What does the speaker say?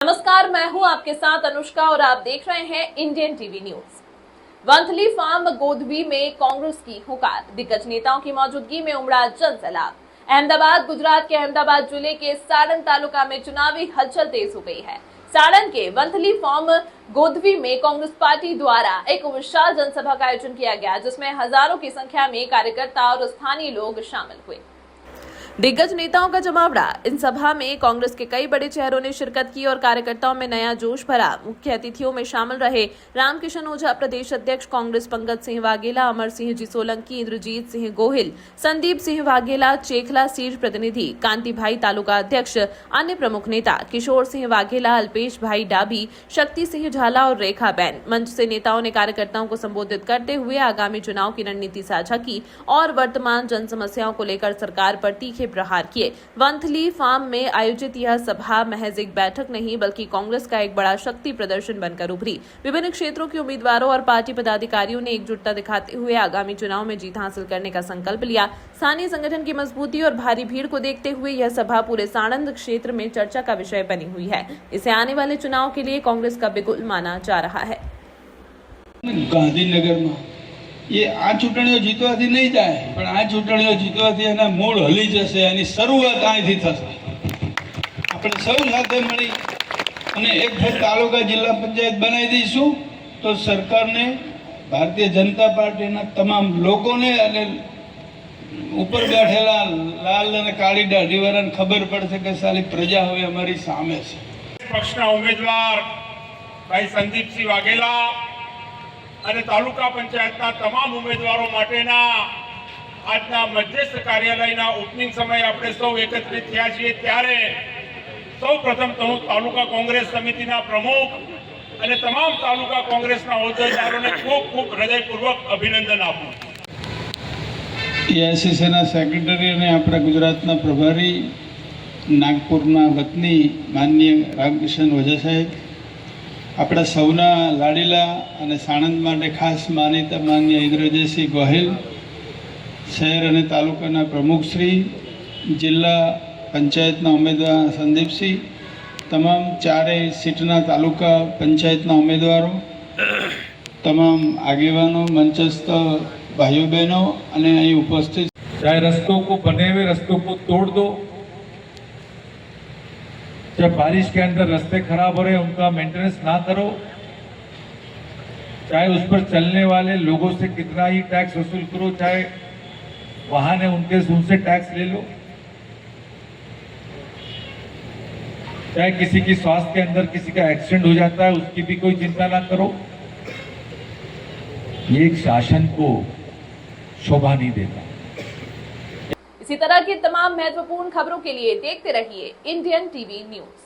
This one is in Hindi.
नमस्कार, मैं हूं आपके साथ अनुष्का और आप देख रहे हैं Indian TV news. Vanthali farm Godhavi में कांग्रेस की हुंकार, दिग्गज नेताओं की मौजूदगी में उमड़ा जनसैलाब। अहमदाबाद गुजरात के अहमदाबाद जिले के साड़न तालुका में चुनावी हलचल तेज हो गई है। साड़न के वंथली फार्म गोधवी में कांग्रेस पार्टी द्वारा एक विशाल जनसभा का आयोजन किया गया, जिसमें हजारों की संख्या में कार्यकर्ता और स्थानीय लोग शामिल हुए। दिग्गज नेताओं का जमावड़ा। इन सभा में कांग्रेस के कई बड़े चेहरों ने शिरकत की और कार्यकर्ताओं में नया जोश भरा। मुख्य अतिथियों में शामिल रहे रामकिशन ओझा प्रदेश अध्यक्ष कांग्रेस, पंकज सिंह वाघेला, अमर सिंह जी सोलंकी, इंद्रजीत सिंह गोहिल, संदीप सिंह वाघेला, चेखला सीट प्रतिनिधि कांति भाई तालुका अध्यक्ष, अन्य प्रमुख नेता किशोर सिंह वाघेला, अल्पेश भाई डाबी, शक्ति सिंह झाला और रेखा बैन। मंच से नेताओं ने कार्यकर्ताओं को संबोधित करते हुए आगामी चुनाव की रणनीति साझा की और वर्तमान जन समस्याओं को लेकर सरकार पर तीखे प्रहार किए। वंथली फार्म में आयोजित यह सभा महज एक बैठक नहीं बल्कि कांग्रेस का एक बड़ा शक्ति प्रदर्शन बनकर उभरी। विभिन्न क्षेत्रों के उम्मीदवारों और पार्टी पदाधिकारियों ने एकजुटता दिखाते हुए आगामी चुनाव में जीत हासिल करने का संकल्प लिया। स्थानीय संगठन की मजबूती और भारी भीड़ को देखते हुए यह सभा पूरे साणंद क्षेत्र में चर्चा का विषय बनी हुई है। इसे आने वाले चुनाव के लिए कांग्रेस का बिगुल माना जा रहा है। गांधीनगर में ये आ चूंटणीओ जीतवाथी नहीं जाए, पण आ चूंटणीओ जीतवाथी एना मूळ हली जशे, एनी शरूआत અહીંથી થશે। આપણે સૌ સાથે મળી અને એક વખત તાલુકા જિલ્લા પંચાયત બનાવી દઈશું તો સરકારને, ભારતીય જનતા પાર્ટીના તમામ લોકોને અને ઉપર બેઠેલા લાલ અને કાળી દાઢીવાળાને ખબર પડશે કે સાલી પ્રજા હવે અમારી સામે છે। પક્ષના ઉમેદવાર ભાઈ સંદીપસિંહ વાઘેલા અને તાલુકા પંચાયતના તમામ ઉમેદવારો માટેના આજના મધ્યસ્થ કાર્યાલયના ઓપનિંગ સમયે આપણે સૌ એકત્રિત થયા છીએ, ત્યારે સૌ પ્રથમ તો હું તાલુકા કોંગ્રેસ સમિતિના પ્રમુખ અને તમામ તાલુકા કોંગ્રેસના હોદ્દેદારોને ખૂબ ખૂબ હૃદયપૂર્વક અભિનંદન આપું। એઆઈસીસીના સેક્રેટરી અને આપણા ગુજરાતના પ્રભારી નાગપુરના વતની માનનીય રામકિશન ઓઝા સાહેબ, આપણા સૌના લાડીલા અને સાણંદ માટે ખાસ માનીતા માન્ય ઇન્દ્રજીતસિંહ ગોહિલ, શહેર અને તાલુકાના પ્રમુખશ્રી, જિલ્લા પંચાયતના ઉમેદવાર સંદીપસિંહ, તમામ ચારેય સીટના તાલુકા પંચાયતના ઉમેદવારો, તમામ આગેવાનો, મંચસ્થ ભાઈઓ બહેનો અને અહીં ઉપસ્થિત, चाहे रस्तों को बने हुए रस्तों को तोड़ दो, जब बारिश के अंदर रास्ते खराब हो रहे हैं उनका मेंटेनेंस ना करो, चाहे उस पर चलने वाले लोगों से कितना ही टैक्स वसूल करो, चाहे वाहन है उनसे टैक्स ले लो, चाहे किसी की स्वास्थ्य के अंदर किसी का एक्सीडेंट हो जाता है उसकी भी कोई चिंता ना करो। ये एक शासन को शोभा नहीं देता। इसी तरह की तमाम महत्वपूर्ण खबरों के लिए देखते रहिए इंडियन टीवी न्यूज।